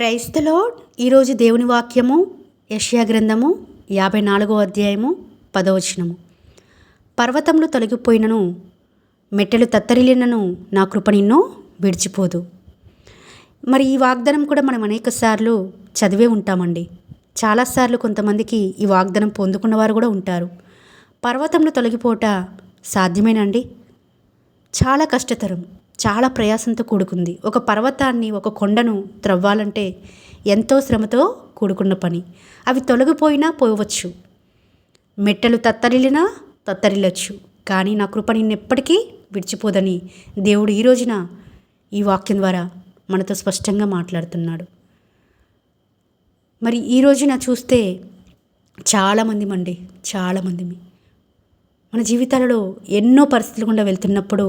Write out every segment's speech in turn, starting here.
Praise the lord. ఈరోజు దేవుని వాక్యము యెషయా గ్రంథము 54వ అధ్యాయము 10వ వచనము. పర్వతములు తొలగిపోయినను, మెట్టెలు తత్తరిల్లినను నా కృప నిన్ను విడిచిపోదు. మరి ఈ వాగ్దానం కూడా మనం అనేక సార్లు చదివే ఉంటామండి. చాలాసార్లు కొంతమందికి ఈ వాగ్దానం పొందుకున్నవారు కూడా ఉంటారు. పర్వతములు తొలగిపోట సాధ్యమేనండి? చాలా కష్టతరం, చాలా ప్రయాసంతో కూడుకుంది. ఒక పర్వతాన్ని, ఒక కొండను త్రవ్వాలంటే ఎంతో శ్రమతో కూడుకున్న పని. అవి తొలగిపోయినా పోవచ్చు, మెట్టలు తత్తరిల్లొచ్చు, కానీ నా కృప నిన్నెప్పటికీ విడిచిపోదని దేవుడు ఈ రోజున ఈ వాక్యం ద్వారా మనతో స్పష్టంగా మాట్లాడుతున్నాడు. మరి ఈ రోజున చూస్తే చాలామంది మన జీవితాలలో ఎన్నో పరిస్థితులు గుండా వెళ్తున్నప్పుడు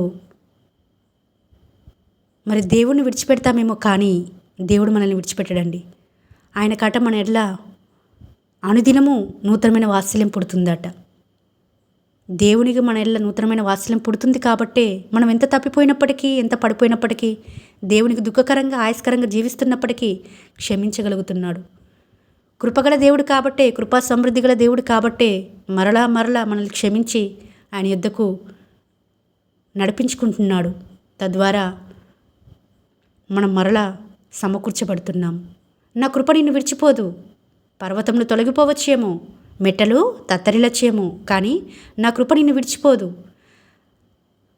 మరి దేవుణ్ణి విడిచిపెడతామేమో, కానీ దేవుడు మనల్ని విడిచిపెట్టడండి. ఆయన కట మన ఎడ్ల అనుదినము నూతనమైన వాత్సల్యం పుడుతుందట. దేవునికి మన ఎడ్ల నూతనమైన వాత్సల్యం పుడుతుంది కాబట్టే మనం ఎంత తప్పిపోయినప్పటికీ, ఎంత పడిపోయినప్పటికీ, దేవునికి దుఃఖకరంగా ఆయాస్కరంగా జీవిస్తున్నప్పటికీ క్షమించగలుగుతున్నాడు. కృపగల దేవుడు కాబట్టే, కృపా సమృద్ధి గల దేవుడు కాబట్టే మరలా మనల్ని క్షమించి ఆయన యొద్దకు నడిపించుకుంటున్నాడు. తద్వారా మనం మరలా సమకూర్చబడుతున్నాం. నా కృప నిన్ను విడిచిపోదు. పర్వతములు తొలగిపోవచ్చేమో, మెట్టలు తత్తరిల్లొచ్చేమో, కానీ నా కృప నిన్ను విడిచిపోదు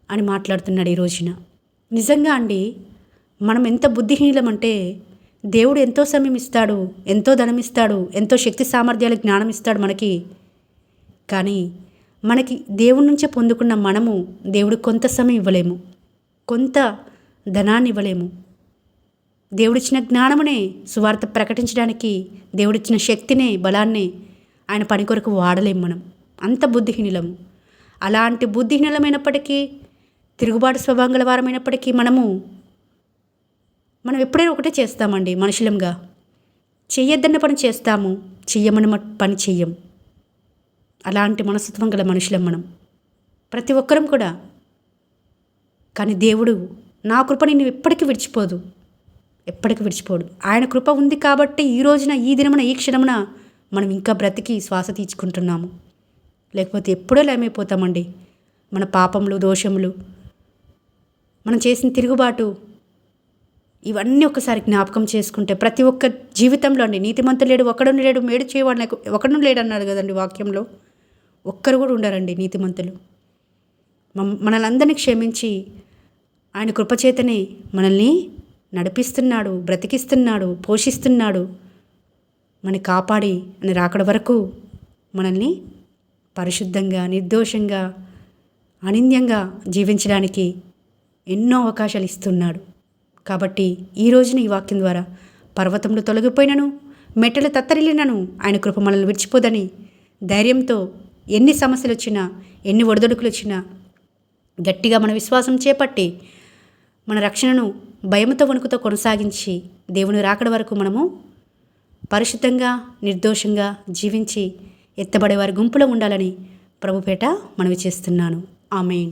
అని మాట్లాడుతున్నాడు ఈ రోజున. నిజంగా అండి, మనం ఎంత బుద్ధిహీనమంటే దేవుడు ఎంతో సమయం ఇస్తాడు, ఎంతో ధనం ఇస్తాడు, ఎంతో శక్తి సామర్థ్యాలు, జ్ఞానం ఇస్తాడు మనకి. కానీ మనకి దేవుడి నుంచే పొందుకున్న మనము దేవుడికి కొంత సమయం ఇవ్వలేము, కొంత ధనాన్ని ఇవ్వలేము. దేవుడిచ్చిన జ్ఞానమునే సువార్త ప్రకటించడానికి, దేవుడిచ్చిన శక్తినే, బలాన్నే ఆయన పని కొరకు వాడలేము. మనం అంత బుద్ధిహీనులము. అలాంటి బుద్ధిహీనులమైనప్పటికీ, తిరుగుబాటు స్వభావం గల వారమైనప్పటికీ మనం ఎప్పుడైనా ఒకటే చేస్తామండి. మనుషులంగా చెయ్యొద్దన్న పని చేస్తాము, చెయ్యమని పని చెయ్యం. అలాంటి మనస్తత్వం గల మనుషులం మనం, ప్రతి ఒక్కరం కూడా. కానీ దేవుడు నా కృప నిన్ను ఎప్పటికీ విడిచిపోదు, ఎప్పటికీ విడిచిపోడు. ఆయన కృప ఉంది కాబట్టి ఈ రోజున, ఈ దినమున, ఈ క్షణమున మనం ఇంకా బ్రతికి శ్వాస తీర్చుకుంటున్నాము. లేకపోతే ఎప్పుడో లేమైపోతామండి. మన పాపములు, దోషములు, మనం చేసిన తిరుగుబాటు, ఇవన్నీ ఒకసారి జ్ఞాపకం చేసుకుంటే ప్రతి ఒక్క జీవితంలో అండి, నీతిమంతుడు లేడు, ఒకడు లేడు, మేడు చేయవాడు ఒకడు లేడు అన్నాడు కదండి వాక్యంలో. ఒక్కరు కూడా ఉండరండి నీతిమంతులు. మనల్ని అందరినీ క్షమించి ఆయన కృపచేతనే మనల్ని నడిపిస్తున్నాడు, బ్రతికిస్తున్నాడు, పోషిస్తున్నాడు. మనని కాపాడి అని రాకడ వరకు మనల్ని పరిశుద్ధంగా, నిర్దోషంగా, అనింద్యంగా జీవించడానికి ఎన్నో అవకాశాలు ఇస్తున్నాడు. కాబట్టి ఈ రోజున ఈ వాక్యం ద్వారా పర్వతములు తొలగిపోయినను, మెట్టలు తత్తరిల్లినను ఆయన కృప మనల్ని విడిచిపోదని ధైర్యంతో, ఎన్ని సమస్యలు వచ్చినా, ఎన్ని ఒడిదొడుకులు వచ్చినా గట్టిగా మన విశ్వాసం చేపట్టి మన రక్షణను భయముతో, వణుకుతో కొనసాగించి దేవుని రాకడ వరకు మనము పరిశుద్ధంగా, నిర్దోషంగా జీవించి ఎత్తబడే వారి గుంపులో ఉండాలని ప్రభుపేట మనవి చేస్తున్నాను. ఆమేన్.